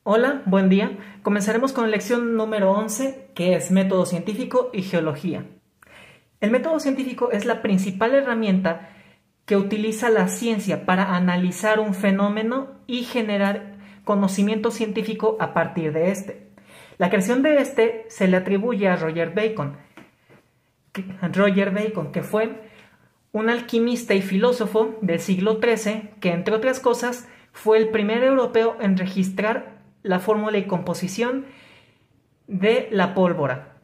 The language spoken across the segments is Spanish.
Hola, buen día. Comenzaremos con la lección número 11, que es método científico y geología. El método científico es la principal herramienta que utiliza la ciencia para analizar un fenómeno y generar conocimiento científico a partir de este. La creación de este se le atribuye a Roger Bacon, que fue un alquimista y filósofo del siglo XIII que, entre otras cosas, fue el primer europeo en registrar la fórmula y composición de la pólvora,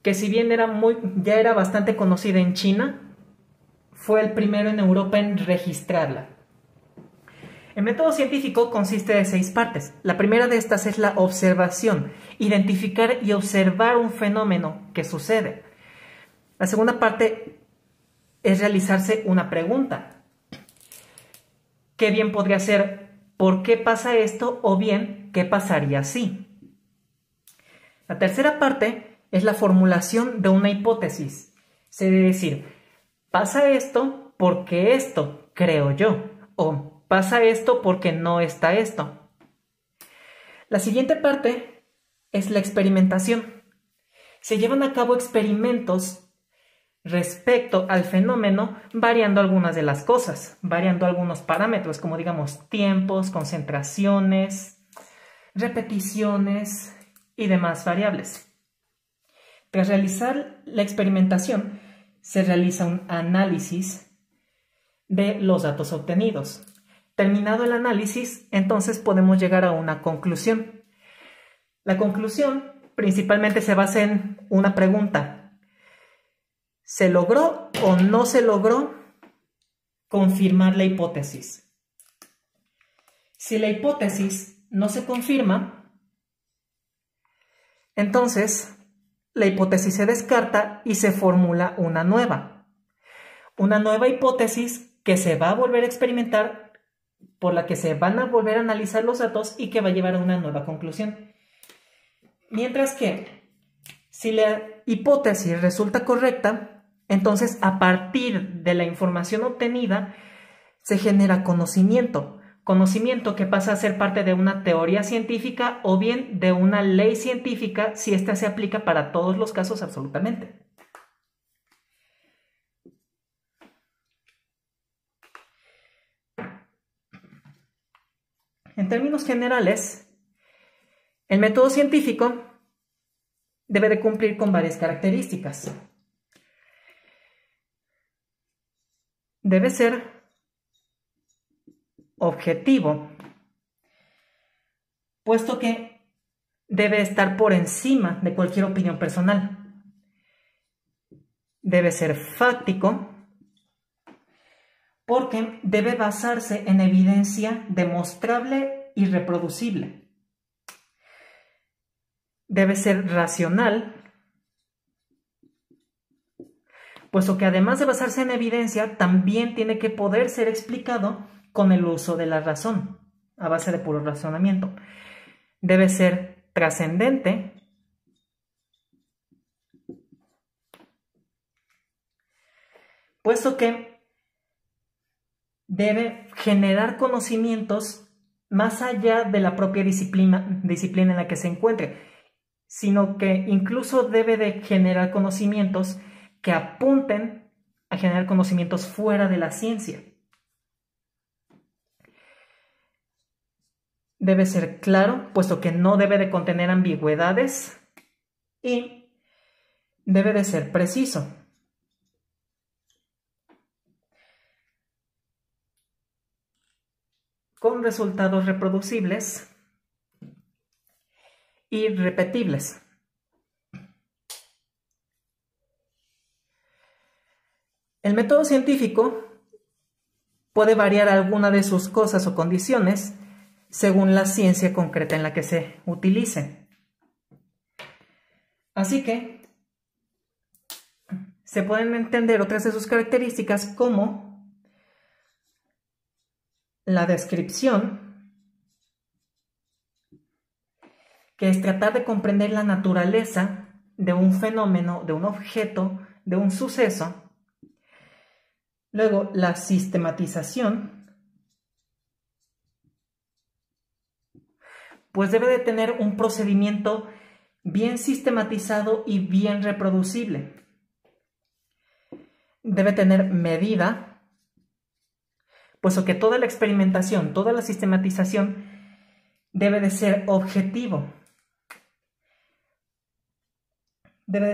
que si bien ya era bastante conocida en China, fue el primero en Europa en registrarla. El método científico consiste de 6 partes. La primera de estas es la observación, identificar y observar un fenómeno que sucede. La segunda parte es realizarse una pregunta. ¿Qué bien podría ser? ¿Por qué pasa esto? O bien, ¿qué pasaría si? La tercera parte es la formulación de una hipótesis. Es decir, pasa esto porque esto, creo yo. O pasa esto porque no está esto. La siguiente parte es la experimentación. Se llevan a cabo experimentos respecto al fenómeno, variando algunas de las cosas, variando algunos parámetros, como digamos tiempos, concentraciones, repeticiones y demás variables. Tras realizar la experimentación, se realiza un análisis de los datos obtenidos. Terminado el análisis, entonces podemos llegar a una conclusión. La conclusión principalmente se basa en una pregunta: ¿se logró o no se logró confirmar la hipótesis? Si la hipótesis no se confirma, entonces la hipótesis se descarta y se formula una nueva. Una nueva hipótesis que se va a volver a experimentar, por la que se van a volver a analizar los datos y que va a llevar a una nueva conclusión. Mientras que, si la hipótesis resulta correcta, entonces, a partir de la información obtenida, se genera conocimiento. Conocimiento que pasa a ser parte de una teoría científica o bien de una ley científica, si ésta se aplica para todos los casos absolutamente. En términos generales, el método científico debe de cumplir con varias características. Debe ser objetivo, puesto que debe estar por encima de cualquier opinión personal. Debe ser fáctico, porque debe basarse en evidencia demostrable y reproducible. Debe ser racional, puesto que además de basarse en evidencia, también tiene que poder ser explicado con el uso de la razón, a base de puro razonamiento. Debe ser trascendente, puesto que debe generar conocimientos más allá de la propia disciplina en la que se encuentre, sino que incluso debe de generar conocimientos que apunten a generar conocimientos fuera de la ciencia. Debe ser claro, puesto que no debe de contener ambigüedades, y debe de ser preciso. Con resultados reproducibles y repetibles. El método científico puede variar alguna de sus cosas o condiciones según la ciencia concreta en la que se utilice. Así que se pueden entender otras de sus características como la descripción, que es tratar de comprender la naturaleza de un fenómeno, de un objeto, de un suceso. Luego, la sistematización, pues debe de tener un procedimiento bien sistematizado y bien reproducible. Debe tener medida, puesto que toda la experimentación, toda la sistematización debe de ser objetivo. Debe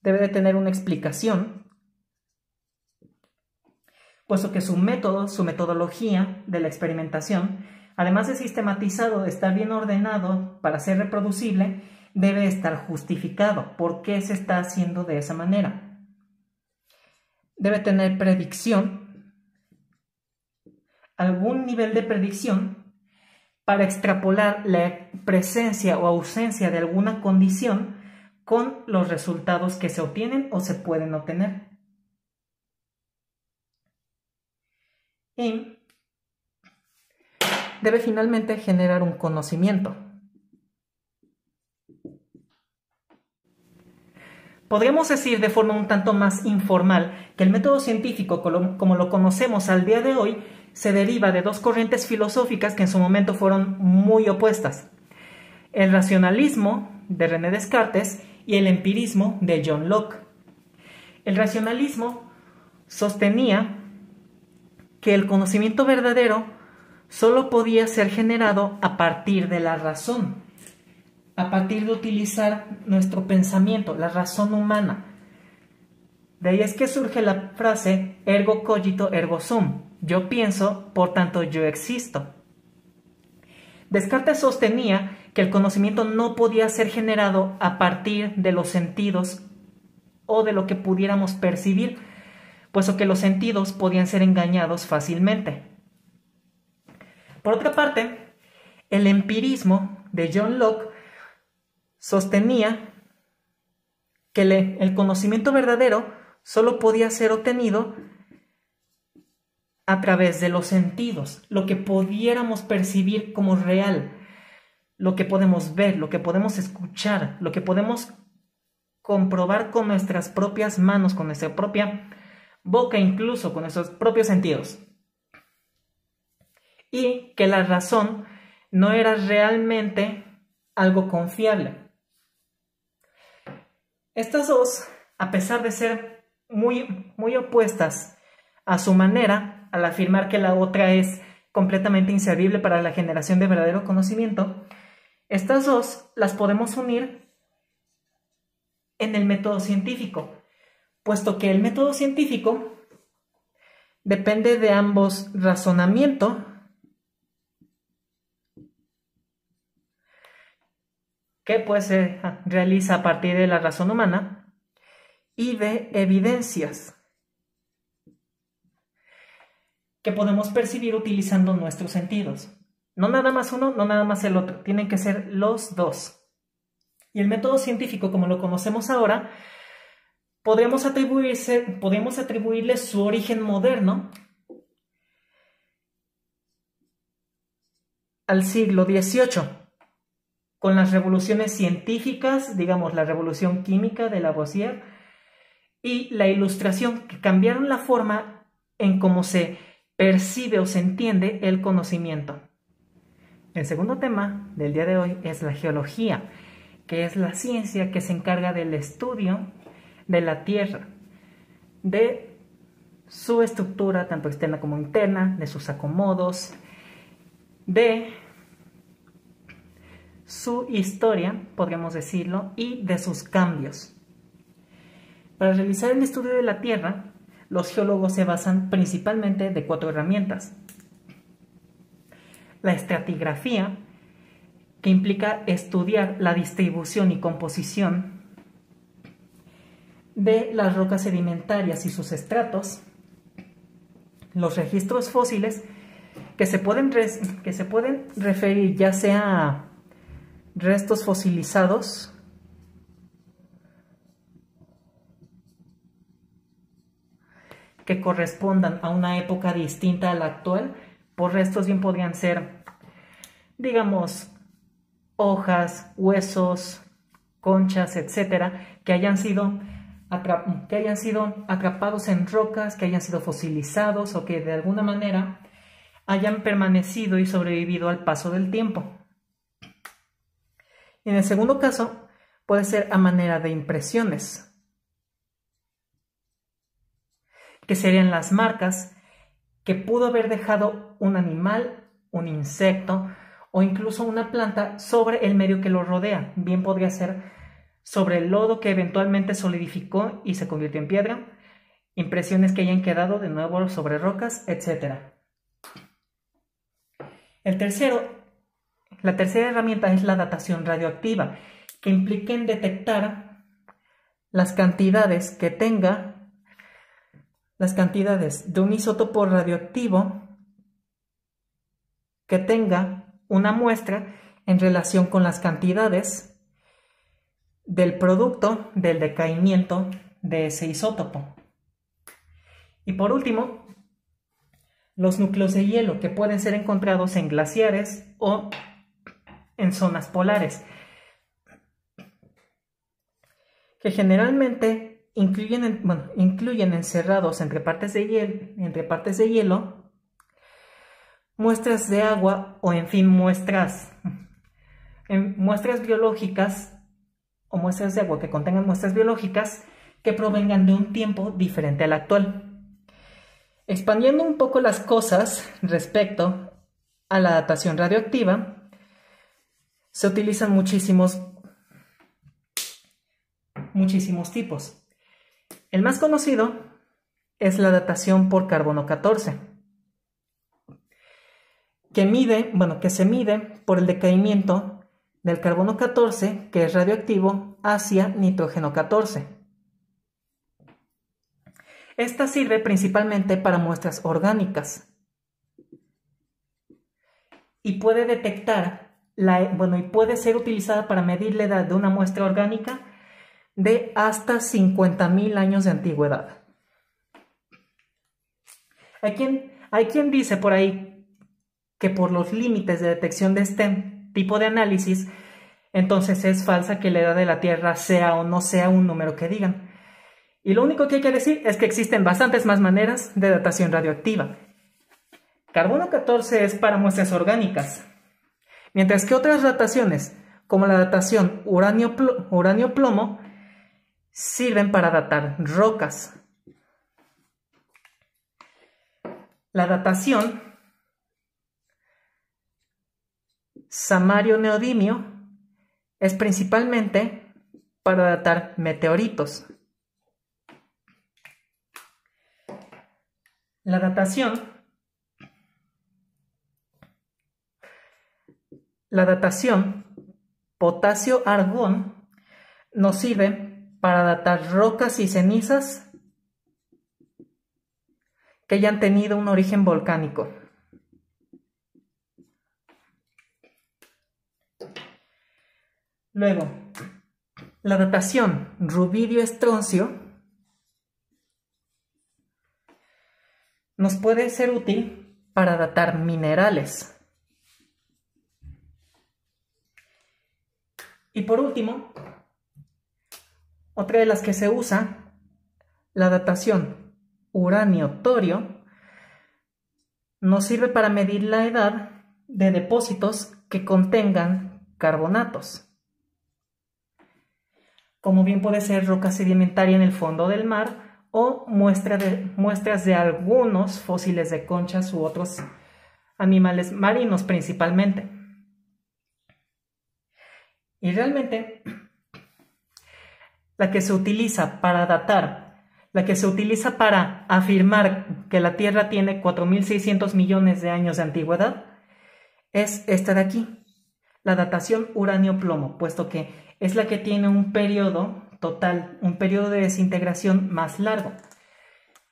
de tener una explicación, puesto que su método, su metodología de la experimentación, además de sistematizado, de estar bien ordenado para ser reproducible, debe estar justificado. ¿Por qué se está haciendo de esa manera? Debe tener predicción, algún nivel de predicción para extrapolar la presencia o ausencia de alguna condición con los resultados que se obtienen o se pueden obtener. Y debe finalmente generar un conocimiento. Podríamos decir de forma un tanto más informal que el método científico, como lo conocemos al día de hoy, se deriva de dos corrientes filosóficas que en su momento fueron muy opuestas: el racionalismo de René Descartes y el empirismo de John Locke. El racionalismo sostenía que el conocimiento verdadero solo podía ser generado a partir de la razón, a partir de utilizar nuestro pensamiento, la razón humana. De ahí es que surge la frase ergo cogito ergo sum. Yo pienso, por tanto yo existo. Descartes sostenía que el conocimiento no podía ser generado a partir de los sentidos o de lo que pudiéramos percibir, puesto que los sentidos podían ser engañados fácilmente. Por otra parte, el empirismo de John Locke sostenía que el conocimiento verdadero solo podía ser obtenido a través de los sentidos, lo que pudiéramos percibir como real, lo que podemos ver, lo que podemos escuchar, lo que podemos comprobar con nuestras propias manos, con nuestra propia boca, incluso con nuestros propios sentidos. Y que la razón no era realmente algo confiable. Estas dos, a pesar de ser muy opuestas a su manera, al afirmar que la otra es completamente inservible para la generación de verdadero conocimiento, estas dos las podemos unir en el método científico, puesto que el método científico depende de ambos razonamiento, que pues se realiza a partir de la razón humana, y de evidencias que podemos percibir utilizando nuestros sentidos. No nada más uno, no nada más el otro, tienen que ser los dos. Y el método científico, como lo conocemos ahora, podemos atribuirle su origen moderno al siglo XVIII, con las revoluciones científicas, digamos la revolución química de Lavoisier y la Ilustración, que cambiaron la forma en cómo se percibe o se entiende el conocimiento. El segundo tema del día de hoy es la geología, que es la ciencia que se encarga del estudio de la Tierra, de su estructura tanto externa como interna, de sus acomodos, de su historia, podríamos decirlo, y de sus cambios. Para realizar el estudio de la Tierra, los geólogos se basan principalmente de 4 herramientas. La estratigrafía, que implica estudiar la distribución y composición de las rocas sedimentarias y sus estratos. Los registros fósiles, que se pueden referir ya sea a restos fosilizados que correspondan a una época distinta a la actual. Por restos bien podrían ser, digamos, hojas, huesos, conchas, etcétera, que hayan sido atrapados en rocas, que hayan sido fosilizados o que de alguna manera hayan permanecido y sobrevivido al paso del tiempo. En el segundo caso, puede ser a manera de impresiones, que serían las marcas que pudo haber dejado un animal, un insecto o incluso una planta sobre el medio que lo rodea. Bien podría ser sobre el lodo que eventualmente solidificó y se convirtió en piedra, impresiones que hayan quedado de nuevo sobre rocas, etc. La tercera herramienta es la datación radioactiva, que implica en detectar las cantidades de un isótopo radioactivo que tenga una muestra en relación con las cantidades del producto del decaimiento de ese isótopo. Y por último, los núcleos de hielo, que pueden ser encontrados en glaciares o en zonas polares, que generalmente incluyen encerrados entre partes de hielo, muestras de agua o en fin muestras biológicas o muestras de agua que contengan muestras biológicas que provengan de un tiempo diferente al actual. Expandiendo un poco las cosas respecto a la datación radioactiva, se utilizan muchísimos tipos. El más conocido es la datación por carbono 14, que se mide por el decaimiento del carbono 14, que es radioactivo, hacia nitrógeno 14. Esta sirve principalmente para muestras orgánicas y puede puede ser utilizada para medir la edad de una muestra orgánica de hasta 50.000 años de antigüedad. Hay quien dice por ahí que por los límites de detección de este tipo de análisis, entonces es falsa que la edad de la Tierra sea o no sea un número que digan. Y lo único que hay que decir es que existen bastantes más maneras de datación radioactiva. Carbono 14 es para muestras orgánicas, mientras que otras dataciones, como la datación uranio-plomo, sirven para datar rocas. La datación samario-neodimio es principalmente para datar meteoritos. La datación potasio-argón nos sirve para datar rocas y cenizas que hayan tenido un origen volcánico. Luego, la datación rubidio-estroncio nos puede ser útil para datar minerales. Y por último, otra de las que se usa, la datación uranio-torio, nos sirve para medir la edad de depósitos que contengan carbonatos, como bien puede ser roca sedimentaria en el fondo del mar o muestras de algunos fósiles de conchas u otros animales marinos principalmente. Y realmente la que se utiliza para afirmar que la Tierra tiene 4.600 millones de años de antigüedad, es esta de aquí, la datación uranio-plomo, puesto que es la que tiene un periodo de desintegración más largo.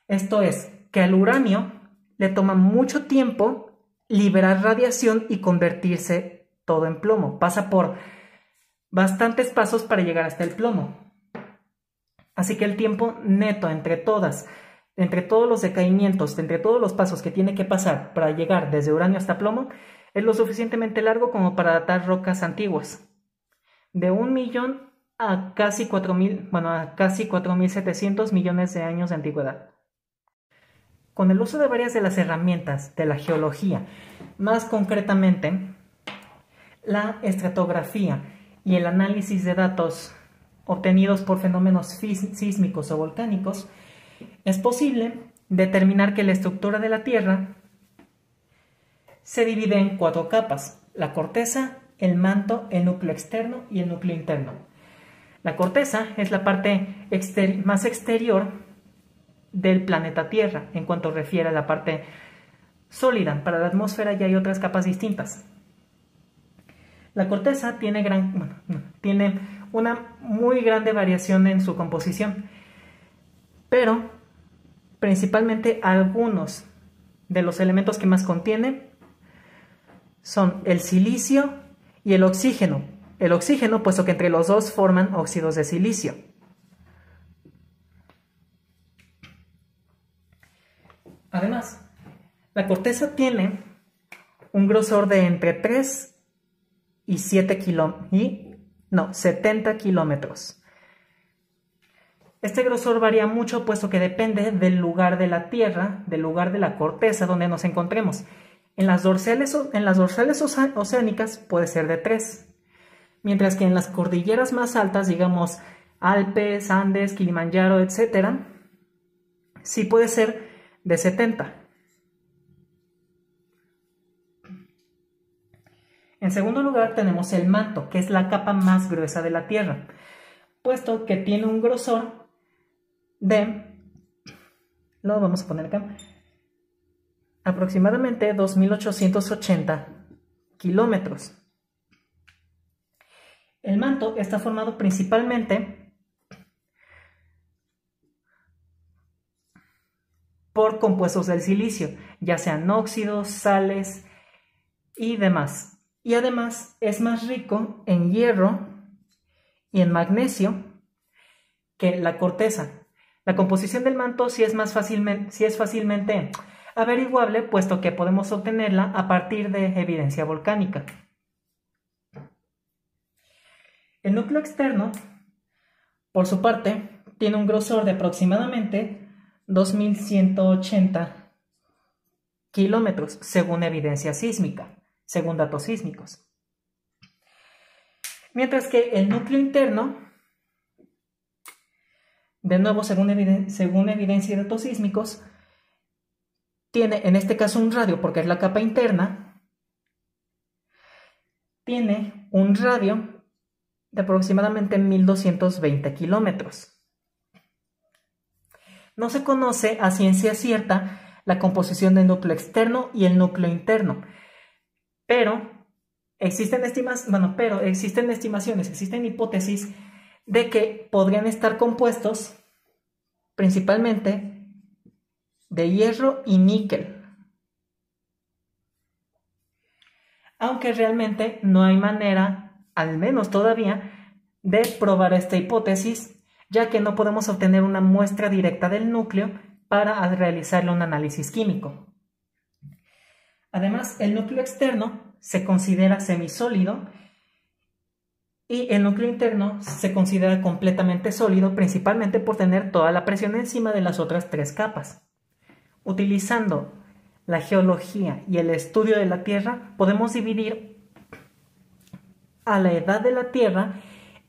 Esto es, que al uranio le toma mucho tiempo liberar radiación y convertirse todo en plomo. Pasa por bastantes pasos para llegar hasta el plomo. Así que el tiempo neto entre todos los decaimientos, entre todos los pasos que tiene que pasar para llegar desde uranio hasta plomo, es lo suficientemente largo como para datar rocas antiguas, de 1 millón a casi 4.700 millones de años de antigüedad. con el uso de varias de las herramientas de la geología, más concretamente la estratigráfica y el análisis de datos obtenidos por fenómenos sísmicos o volcánicos, es posible determinar que la estructura de la Tierra se divide en 4 capas: la corteza, el manto, el núcleo externo y el núcleo interno. La corteza es la parte más exterior del planeta Tierra en cuanto refiere a la parte sólida. Para la atmósfera ya hay otras capas distintas. La corteza tiene una muy grande variación en su composición, pero principalmente algunos de los elementos que más contiene son el silicio y el oxígeno. El oxígeno, puesto que entre los dos forman óxidos de silicio. Además, la corteza tiene un grosor de entre 3 y 70 kilómetros. Este grosor varía mucho, puesto que depende del lugar de la Tierra, del lugar de la corteza donde nos encontremos. En las dorsales oceánicas puede ser de 3, mientras que en las cordilleras más altas, digamos Alpes, Andes, Kilimanjaro, etc., sí puede ser de 70. En segundo lugar tenemos el manto, que es la capa más gruesa de la Tierra, puesto que tiene un grosor de, lo vamos a poner acá, aproximadamente 2.880 kilómetros. El manto está formado principalmente por compuestos del silicio, ya sean óxidos, sales y demás. Y además es más rico en hierro y en magnesio que la corteza. La composición del manto sí es fácilmente averiguable, puesto que podemos obtenerla a partir de evidencia volcánica. El núcleo externo, por su parte, tiene un grosor de aproximadamente 2.180 kilómetros, según evidencia sísmica, según datos sísmicos. Mientras que el núcleo interno, de nuevo según evidencia y datos sísmicos, tiene en este caso un radio, porque es la capa interna, tiene un radio de aproximadamente 1.220 kilómetros. No se conoce a ciencia cierta la composición del núcleo externo y el núcleo interno, pero existen estimaciones, existen hipótesis de que podrían estar compuestos principalmente de hierro y níquel, aunque realmente no hay manera, al menos todavía, de probar esta hipótesis, ya que no podemos obtener una muestra directa del núcleo para realizarle un análisis químico. Además, el núcleo externo se considera semisólido y el núcleo interno se considera completamente sólido, principalmente por tener toda la presión encima de las otras 3 capas. Utilizando la geología y el estudio de la Tierra, podemos dividir a la edad de la Tierra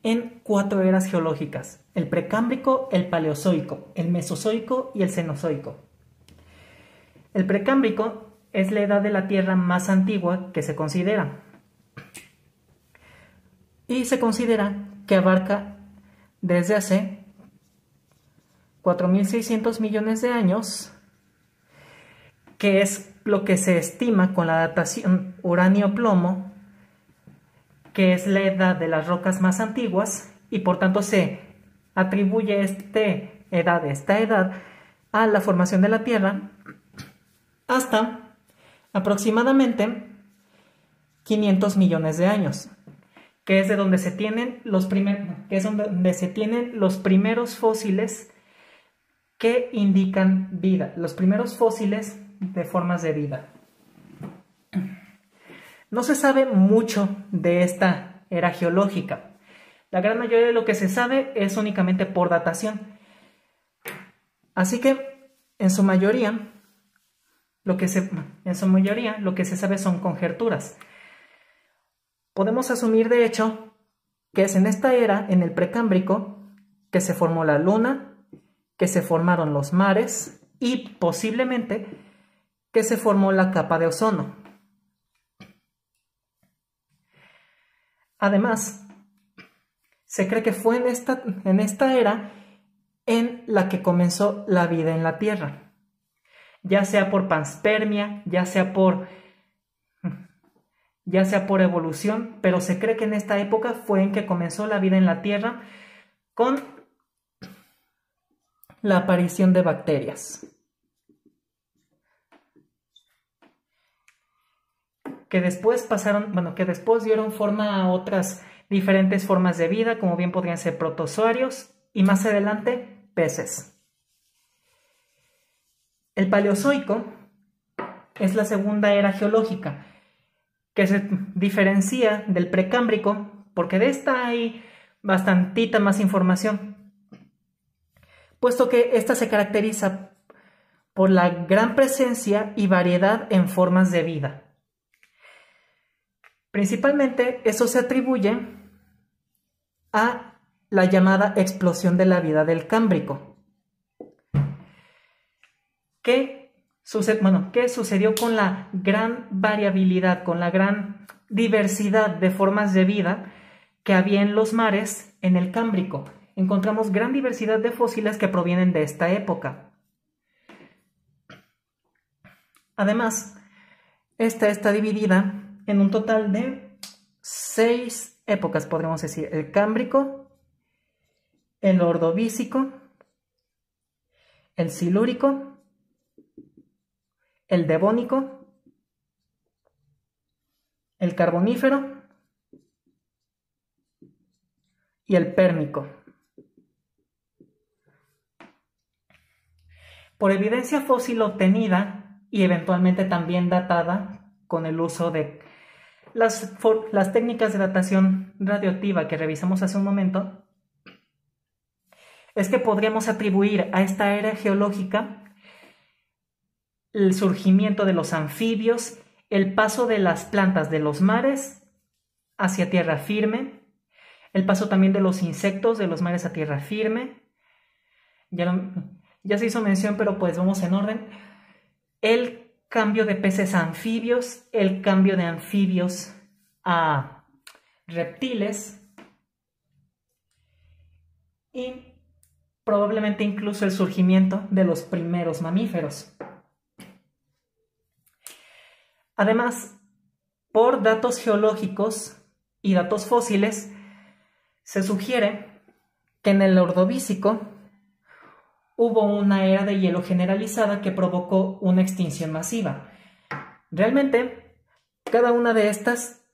en 4 eras geológicas: el precámbrico, el paleozoico, el mesozoico y el cenozoico. El precámbrico es la edad de la Tierra más antigua que se considera, y se considera que abarca desde hace 4.600 millones de años, que es lo que se estima con la datación uranio-plomo, que es la edad de las rocas más antiguas, y por tanto se atribuye esta edad a la formación de la Tierra hasta aproximadamente 500 millones de años, que es de donde se tienen los primeros fósiles que indican vida, los primeros fósiles de formas de vida. No se sabe mucho de esta era geológica. La gran mayoría de lo que se sabe es únicamente por datación. Así que, en su mayoría, en su mayoría, lo que se sabe son conjeturas. Podemos asumir, de hecho, que es en esta era, en el Precámbrico, que se formó la Luna, que se formaron los mares y posiblemente que se formó la capa de ozono. Además, se cree que fue en esta era en la que comenzó la vida en la Tierra, ya sea por panspermia, ya sea por evolución, pero se cree que en esta época fue en que comenzó la vida en la Tierra con la aparición de bacterias, que después dieron forma a otras diferentes formas de vida, como bien podrían ser protozoarios y más adelante peces. El Paleozoico es la segunda era geológica, que se diferencia del Precámbrico, porque de esta hay bastantita más información, puesto que esta se caracteriza por la gran presencia y variedad en formas de vida. Principalmente eso se atribuye a la llamada explosión de la vida del Cámbrico, que sucedió con la gran variabilidad, con la gran diversidad de formas de vida que había en los mares en el Cámbrico. Encontramos gran diversidad de fósiles que provienen de esta época. Además, esta está dividida en un total de 6 épocas, podríamos decir: el Cámbrico, el Ordovícico, el Silúrico, el Devónico, el Carbonífero y el Pérmico. Por evidencia fósil obtenida y eventualmente también datada con el uso de las técnicas de datación radioactiva que revisamos hace un momento, es que podríamos atribuir a esta era geológica el surgimiento de los anfibios, el paso de las plantas de los mares hacia tierra firme, el paso también de los insectos de los mares a tierra firme. Ya se hizo mención, pero pues vamos en orden. El cambio de peces a anfibios, el cambio de anfibios a reptiles y probablemente incluso el surgimiento de los primeros mamíferos. Además, por datos geológicos y datos fósiles, se sugiere que en el Ordovícico hubo una era de hielo generalizada que provocó una extinción masiva. Realmente, cada una de estas,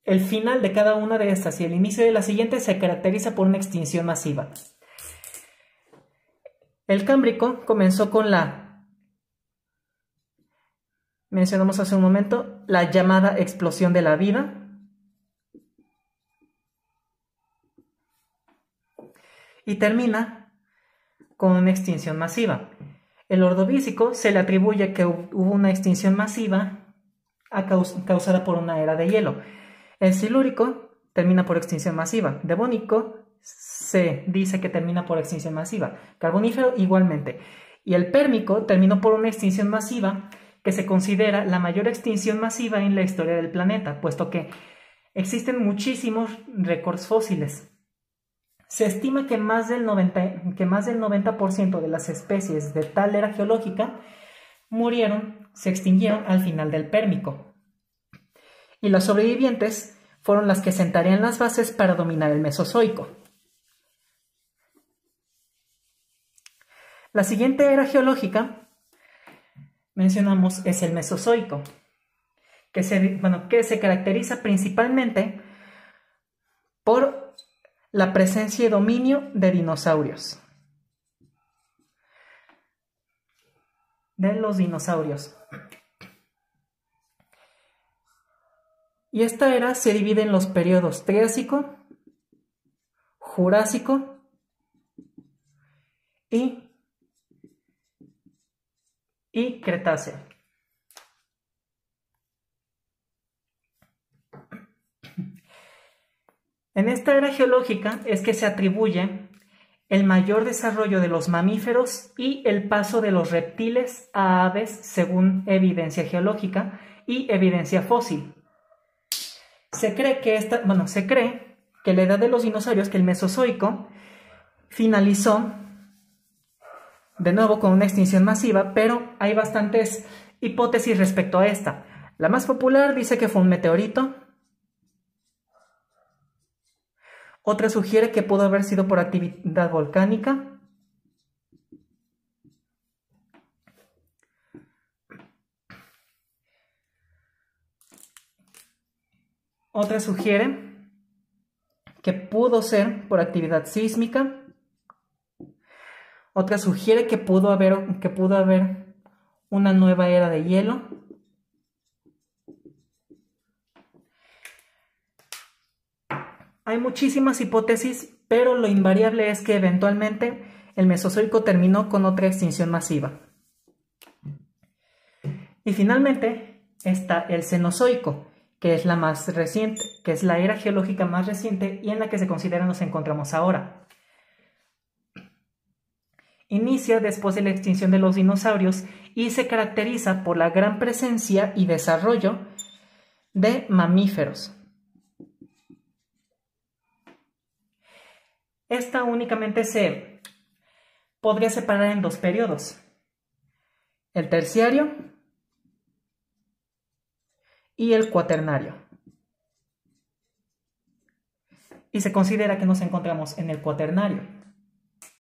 el final de cada una de estas y el inicio de la siguiente se caracteriza por una extinción masiva. El Cámbrico comenzó con mencionamos hace un momento, la llamada explosión de la vida. Y termina con una extinción masiva. El Ordovícico se le atribuye que hubo una extinción masiva causada por una era de hielo. El Silúrico termina por extinción masiva. Devónico se dice que termina por extinción masiva. Carbonífero igualmente. Y el Pérmico terminó por una extinción masiva que se considera la mayor extinción masiva en la historia del planeta, puesto que existen muchísimos récords fósiles. Se estima que más del 90% de las especies de tal era geológica se extinguieron al final del Pérmico. Y las sobrevivientes fueron las que sentarían las bases para dominar el Mesozoico. La siguiente era geológica, mencionamos, es el Mesozoico, que se caracteriza principalmente por la presencia y dominio de dinosaurios. Y esta era se divide en los periodos Triásico, Jurásico y Cretáceo. En esta era geológica es que se atribuye el mayor desarrollo de los mamíferos y el paso de los reptiles a aves según evidencia geológica y evidencia fósil. Se cree que la edad de los dinosaurios, que el Mesozoico, finalizó de nuevo con una extinción masiva, pero hay bastantes hipótesis respecto a esta. La más popular dice que fue un meteorito. Otra sugiere que pudo haber sido por actividad volcánica. Otra sugiere que pudo ser por actividad sísmica. Otra sugiere que pudo haber una nueva era de hielo. Hay muchísimas hipótesis, pero lo invariable es que eventualmente el Mesozoico terminó con otra extinción masiva. Y finalmente está el Cenozoico, que es la más reciente, que es la era geológica más reciente y en la que se considera nos encontramos ahora. Inicia después de la extinción de los dinosaurios y se caracteriza por la gran presencia y desarrollo de mamíferos. Esta únicamente se podría separar en dos periodos: el terciario y el cuaternario. Y se considera que nos encontramos en el cuaternario.